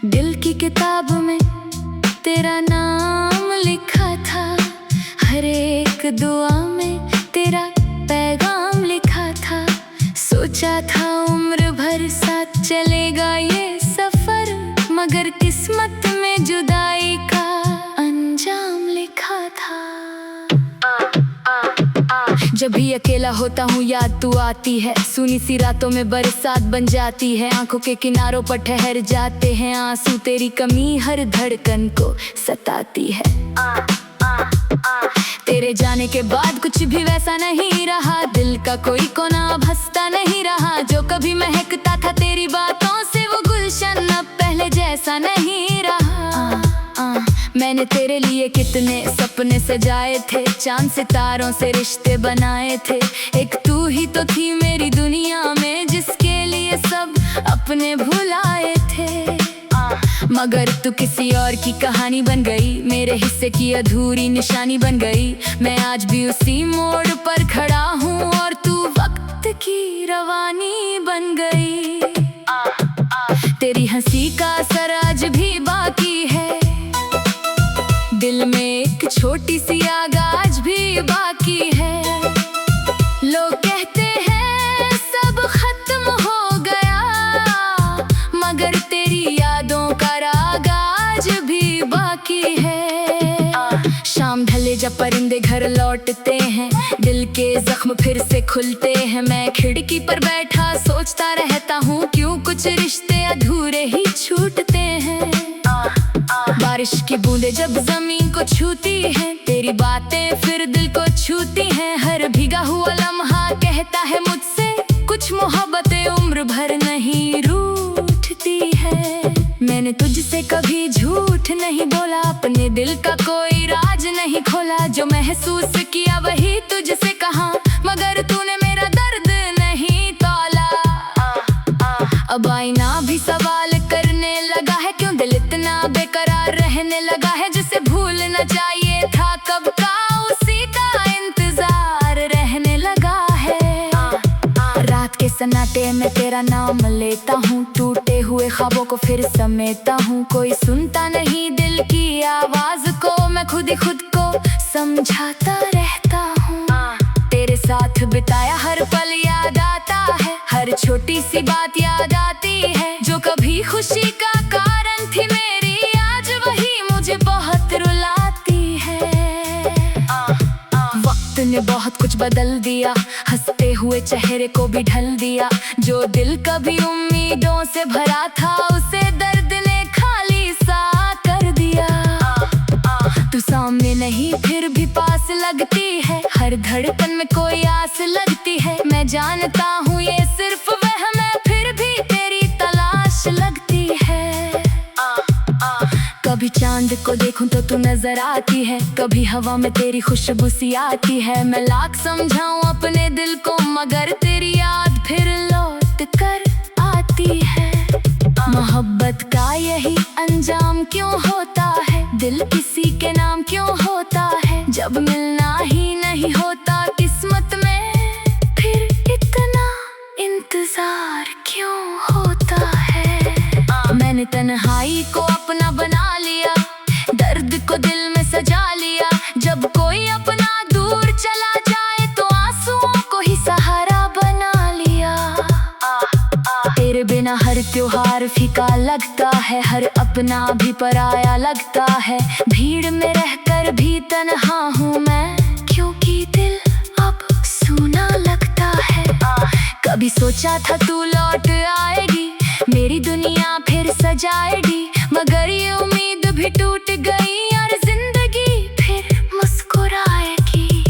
दिल की किताब में तेरा नाम लिखा था, हर एक दुआ में तेरा पैगाम लिखा था। सोचा था उम्र भर साथ चलेगा ये सफर, मगर किस्मत में जुदाई का अंजाम लिखा था। जब भी अकेला होता हूँ याद तू आती है, सुनी सी रातों में बरसात बन जाती है। आंखों के किनारों पर ठहर जाते हैं आंसू, तेरी कमी हर धड़कन को सताती है। तेरे जाने के बाद कुछ भी वैसा नहीं रहा, दिल का कोई कोना अब हंसता नहीं रहा। जो कभी महकता था तेरी बातों से वो गुलशन अब पहले जैसा नहीं रहा। मैंने तेरे लिए कितने सपने सजाए थे, चांद सितारों से रिश्ते बनाए थे। एक तू ही तो थी मेरी दुनिया में, जिसके लिए सब अपने भुलाए थे। मगर तू किसी और की कहानी बन गई, मेरे हिस्से की अधूरी निशानी बन गई। मैं आज भी उसी मोड़ पर खड़ा हूँ और तू वक्त की रवानी बन गई। तेरी हंसी का असर आज भी बाकी है, दिल में एक छोटी सी आग आज भी बाकी है। लोग कहते हैं सब खत्म हो गया, मगर तेरी यादों का राग आज भी बाकी है। शाम ढले जब परिंदे घर लौटते हैं, दिल के जख्म फिर से खुलते हैं। मैं खिड़की पर बैठा सोचता रहता हूँ, क्यों कुछ रिश्ते अधूरे ही छूटते हैं। बारिश की बूंदें जब जमीन को छूती हैं, तेरी बातें फिर दिल को छूती हैं। हर भीगा हुआ लम्हा कहता है मुझसे, कुछ मोहब्बतें उम्र भर नहीं रूठती है। मैंने तुझसे कभी झूठ नहीं बोला, अपने दिल का कोई राज नहीं खोला। जो महसूस किया वही तुझसे कहा, मगर तूने मेरा दर्द नहीं तौला। अब आईना भी सवाल करने लगा है, क्यों दिल इतना बेकरार रहने लगा है। जिसे भूलना चाहिए था कब का, उसी का इंतजार रहने लगा है। रात के सन्नाटे में तेरा नाम लेता हूँ, टूटे हुए ख्वाबों को फिर समेटता हूँ। कोई सुनता नहीं दिल की आवाज को, मैं खुद ही खुद को समझाता रहता हूँ। तेरे साथ बिताया हर पल याद आता है, हर छोटी सी बात याद आती है। जो कभी खुशी का कारण थी मेरी, आज वही मुझे बहुत रुलाती है। वक्त ने बहुत कुछ बदल दिया, हंसते हुए चेहरे को भी ढल दिया। जो दिल कभी उम्मीदों से भरा था, उसे दर्द ने खाली सा कर दिया। तू सामने नहीं फिर भी पास लगती है, हर धड़कन में कोई आस लगती है। मैं जानता हूँ ये सिर्फ वहम है, फिर भी तेरी तलाश लगती है। कभी चांद को देखूं तो तू नजर आती है, कभी हवा में तेरी खुशबू सी आती है। मैं लाख समझाऊं अपने दिल को, मगर तेरी याद फिर लौट कर आती है। मोहब्बत का यही अंजाम क्यों होता है, दिल किसी के नाम क्यों होता है। जब मिलना ही नहीं होता किस्मत में, फिर इतना इंतजार क्यों होता है। मैंने तन्हाई को अपना बना लिया, दर्द को दिल में सजा लिया। जब कोई अपना दूर चला जाए तो आंसुओं को ही सहारा बना लिया। तेरे बिना हर त्योहार फीका लगता है, हर अपना भी पराया लगता है। भीड़ में रहकर भी तन्हा हूँ मैं, क्योंकि दिल अब सूना लगता है। कभी सोचा था तू लौट आएगी, मेरी दुनिया फिर सजाएगी, मगर ये उम्मीद भी टूट गई और जिंदगी फिर मुस्कुराएगी।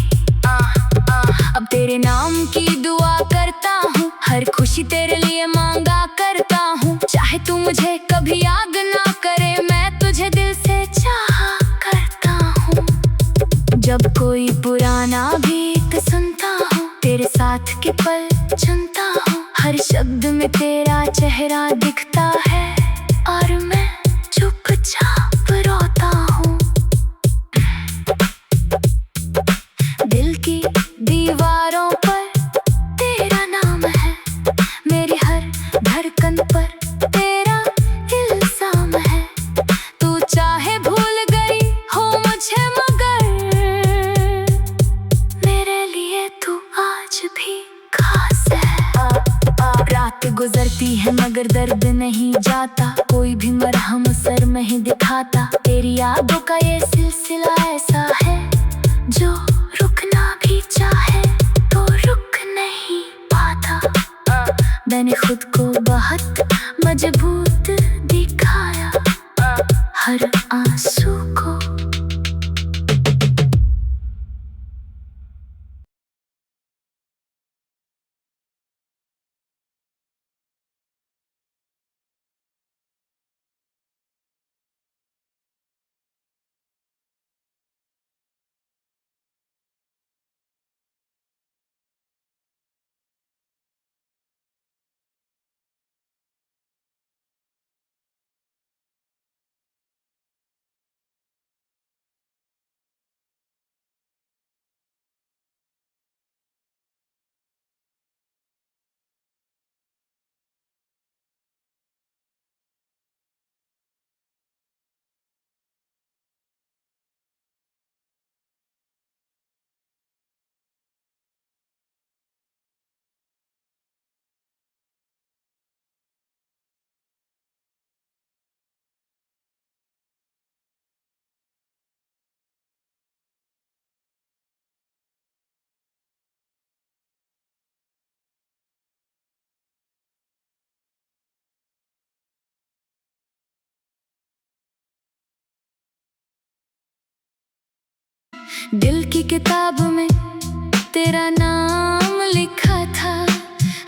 अब तेरे नाम की दुआ करता हूँ, हर खुशी तेरे लिए मांगा करता हूँ। चाहे तू मुझे कभी याद ना करे, मैं तुझे दिल से चाहा करता हूँ। जब कोई पुराना गीत सुनता हूँ, तेरे साथ के पल चुनता हूँ। हर शब्द में तेरा चेहरा दिखता है और मैं चुपचाप रोता हूँ। दिल की दीवारों पर तेरा नाम है, मेरी हर धड़कन पर तेरा इल्जाम है। कोई भी मरहम सर में ही दिखाता। तेरी यादों का ये सिलसिला ऐसा है जो रुकना भी चाहे तो रुक नहीं पाता। मैंने खुद को बहुत मजबूत दिखाया हर आंसू को। दिल की किताब में तेरा नाम लिखा था,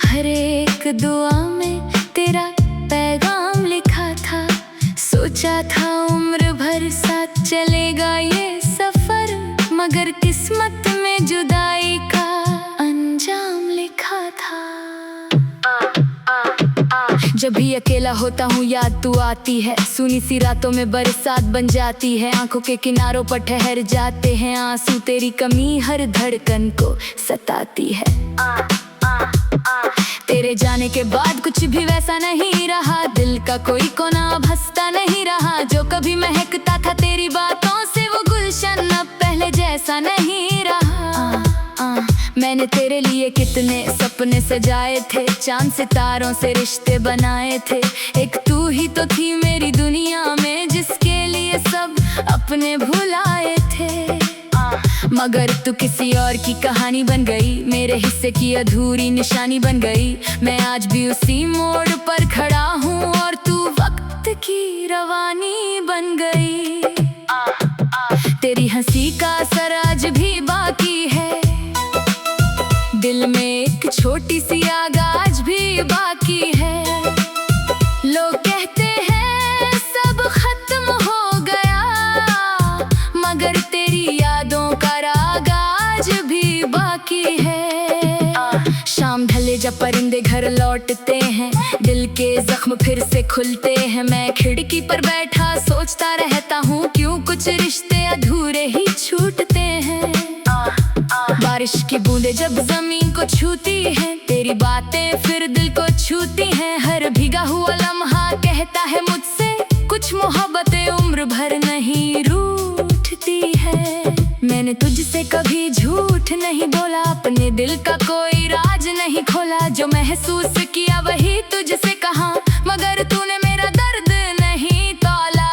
हर एक दुआ में तेरा पैगाम लिखा था। सोचा था उम्र भर साथ चलेगा ये सफर, मगर किस्मत में जुदाई का अंजाम लिखा था। जब भी अकेला होता हूँ याद तू आती है, सुनी सी रातों में बरसात बन जाती है। आंखों के किनारों पर ठहर जाते हैं आंसू, तेरी कमी हर धड़कन को सताती है। तेरे जाने के बाद कुछ भी वैसा नहीं रहा, दिल का कोई कोना अब हंसता नहीं रहा। जो कभी महकता था तेरी बातों से वो गुलशन अब पहले जैसा नहीं रहा। मैंने तेरे लिए कितने सपने सजाए थे, चांद सितारों से रिश्ते बनाए थे। एक तू ही तो थी मेरी दुनिया में जिसके लिए सब अपने भुलाए थे। मगर तू किसी और की कहानी बन गई, मेरे हिस्से की अधूरी निशानी बन गई। मैं आज भी उसी मोड़ पर खड़ा हूँ और तू वक्त की रवानी बन गई। तेरी हंसी का असर आज भी बाकी है, दिल में एक छोटी सी आग आज भी बाकी है। लोग कहते हैं सब खत्म हो गया, मगर तेरी यादों का राग आज भी बाकी है। शाम ढले जब परिंदे घर लौटते हैं, दिल के जख्म फिर से खुलते हैं। मैं खिड़की पर बैठा सोचता रहता हूँ क्यों कुछ रिश्ते अधूरे ही छूटते हैं। बारिश की बूंदें जब जमीन को छूती हैं, तेरी बातें फिर दिल को छूती हैं। हर भीगा हुआ लम्हा कहता है मुझसे कुछ मोहब्बतें उम्र भर नहीं रूठती है। मैंने तुझसे कभी झूठ नहीं बोला, अपने दिल का कोई राज नहीं खोला। जो महसूस किया वही तुझसे कहा, मगर तूने मेरा दर्द नहीं तौला।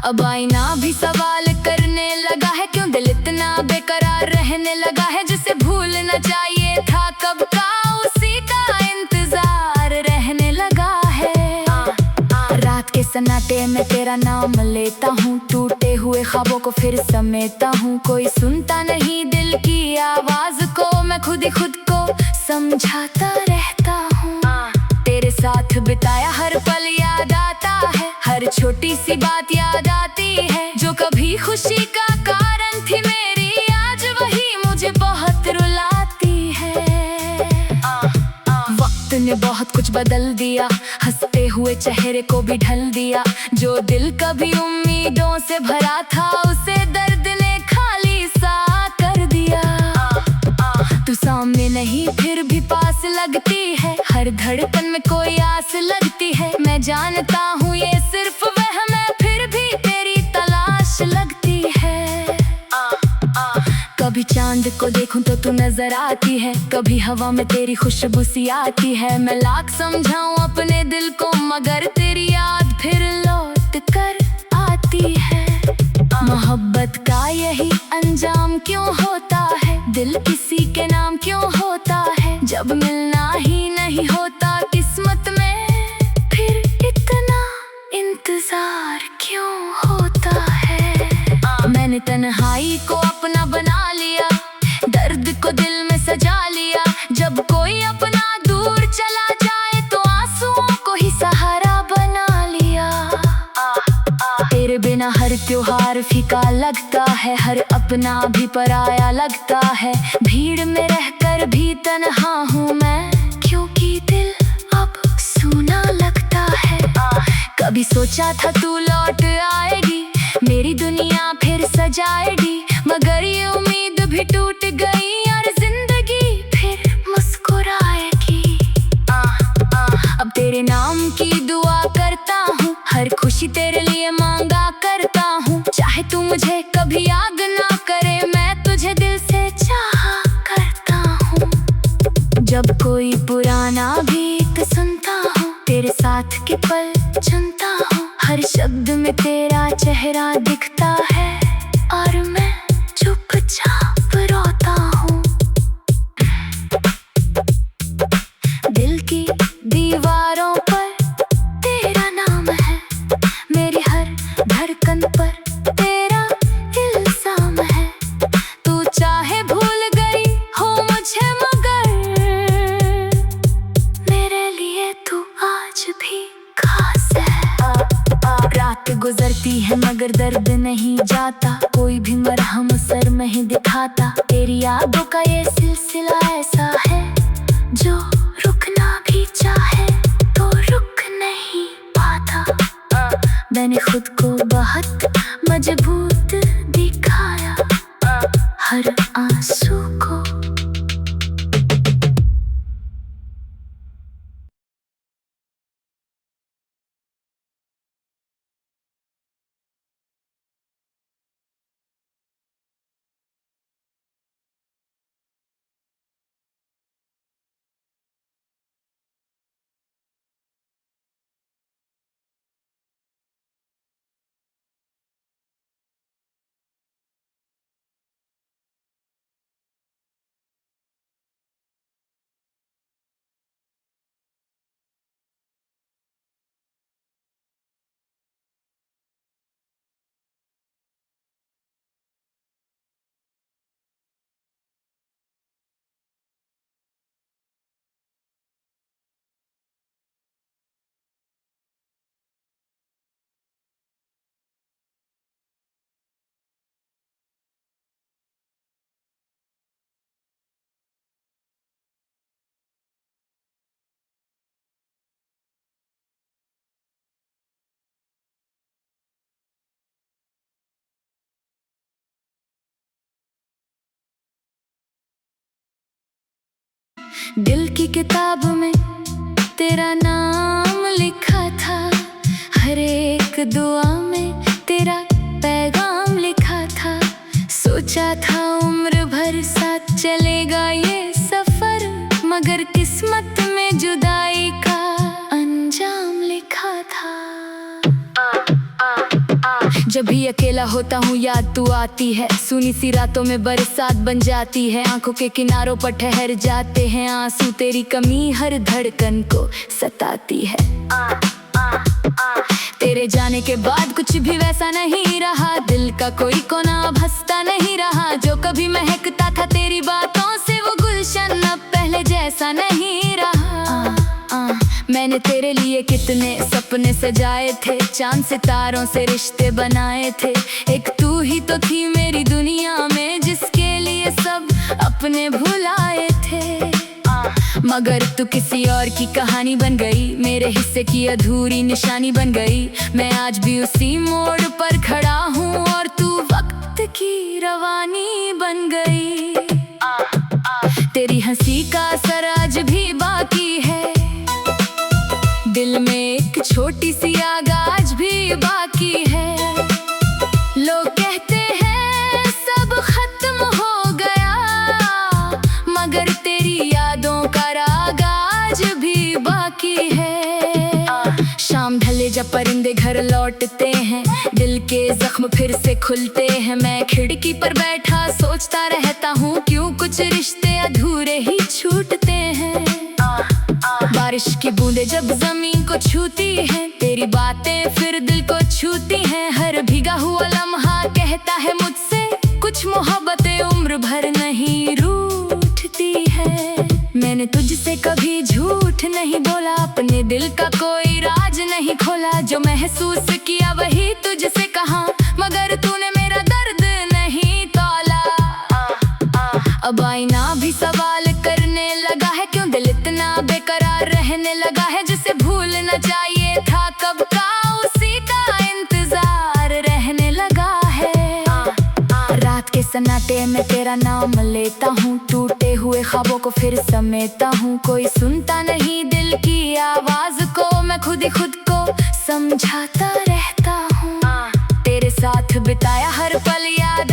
अब आईना भी सवाल करने लगा है, क्यों दिल इतना बेकरार रहने लगा है। जिसे भूलना चाहिए था कब का उसी का इंतजार रहने लगा है। रात के सन्नाटे में तेरा नाम लेता हूँ, टूटे हुए ख्वाबों को फिर समेटता हूँ। कोई सुनता नहीं दिल की आवाज को, मैं खुद ही खुद को समझाता रहता हूँ। तेरे साथ बिताया हर पल याद आता है, हर छोटी सी बात याद आती है। जो कभी खुशी का कारण थी मेरी, आज वही मुझे बहुत रुलाती है। वक्त ने बहुत कुछ बदल दिया, हंसते हुए चेहरे को भी ढल दिया। जो दिल कभी उम्मीदों से भरा था, उसे दर्द ने खाली सा कर दिया। तू सामने नहीं फिर भी पास लगती है, हर धड़कन में कोई आस लगती है। मैं जानता हूँ ये सिर्फ वहम है, फिर भी तेरी तलाश लगती है। कभी चांद को देखूं तो तू नजर आती है, कभी हवा में तेरी खुशबू सी आती है। मैं लाख समझाऊं अपने दिल को, मगर तेरी अंजाम क्यों होता है, दिल किसी के नाम क्यों होता है, जब मिलना ही नहीं होता किस्मत में, फिर इतना इंतजार क्यों होता है। मैंने तन्हाई को अपना बना लिया, दर्द को दिल में सजा लिया, जब कोई अपना दूर चला जाए तो आंसुओं को ही सहारा बना लिया। तेरे बिना हर त्योहार फीका लगता है, हर अपना भी पराया लगता है, भीड़ में रहकर भी तन्हा हूँ मैं, क्योंकि दिल अब सूना लगता है। कभी सोचा था तू लौट आएगी, मेरी दुनिया फिर सजाएगी, मगर ये उम्मीद भी टूट गई और जिंदगी फिर मुस्कुराएगी। अब तेरे नाम की दुआ करता हूँ, हर खुशी तेरे लिए मांगा करता हूँ, चाहे तू मुझे कभी याद ना करे, मैं तुझे दिल से चाहा करता हूँ। जब कोई पुराना गीत सुनता हूँ, तेरे साथ के पल चुनता हूँ, हर शब्द में तेरा चेहरा दिखता है और मैं चुपचाप रोता हूँ। दिल की दीवारों पर तेरा नाम है, मेरी हर धड़कन पर तेरा इल्जाम है, तू चाहे भूल गई हो मुझे मगर मेरे लिए तू आज भी खास है। रात गुजरती है मगर दर्द नहीं जाता, कोई भी मरहम सर में ही दिखाता, तेरी यादों का ये सिलसिला ऐसा है, जो रुकना भी चाहे तो रुक नहीं पाता। मैंने खुद को बहुत मजबूत दिखाया, हर आंसू को दिल की किताब में तेरा नाम लिखा था, हर एक दुआ में तेरा पैगाम लिखा था, सोचा था उम्र भर साथ चलेगा ये सफर, मगर किस्मत में जुदाई का अंजाम लिखा था। जब भी अकेला होता हूँ याद तू आती है, सुनी सी रातों में बरसात बन जाती है, आंखों के किनारों पर ठहर जाते हैं आंसू, तेरी कमी हर धड़कन को सताती है। तेरे जाने के बाद कुछ भी वैसा नहीं रहा, दिल का कोई कोना अब हंसता नहीं रहा, जो कभी महकता था तेरी बातों से वो गुलशन अब पहले जैसा नहीं रहा। मैंने तेरे लिए कितने सपने सजाए थे, चांद सितारों से रिश्ते बनाए थे, एक तू ही तो थी मेरी दुनिया में, जिसके लिए सब अपने भुलाए थे, मगर तू किसी और की कहानी बन गई, मेरे हिस्से की अधूरी निशानी बन गई। मैं आज भी उसी मोड़ पर खड़ा हूँ और तू वक्त की रवानी बन गई। तेरी हंसी का असर आज भी बाकी है, दिल में एक छोटी सी आग आज भी बाकी है। लोग कहते हैं सब खत्म हो गया, मगर तेरी यादों का राग आज भी बाकी है। शाम ढल कलेजा परिंदे घर लौटते हैं, दिल के जख्म फिर से खुलते हैं। मैं खिड़की पर बैठा सोचता रहता हूँ, क्यों कुछ रिश्ते अधूरे ही छूटते हैं। बारिश की बूंदें जब जमीन को छूती हैं, तेरी बातें फिर दिल को छूती हैं। हर भीगा हुआ लम्हा कहता है मुझसे, कुछ मोहब्बतें उम्र भर नहीं रूठती है। मैंने तुझसे कभी झूठ नहीं बोला, अपने दिल का कोई राज नहीं खोला। जो महसूस किया वही तुझसे कहा, मगर तूने मेरा दर्द नहीं तौला। अब आईना भी सवाल करने लगा है, क्यों दिल इतना बेकरार रहने लगा है। जिसे भूलना चाहिए था कब का, उसी का इंतजार रहने लगा है। रात के सन्नाटे में तेरा नाम लेता हूँ, टूटे हुए ख्वाबों को फिर समेटता हूँ। कोई सुनता नहीं दिल की आवाज को, मैं खुद ही खुद को समझाता रहता हूँ। तेरे साथ बिताया हर पल याद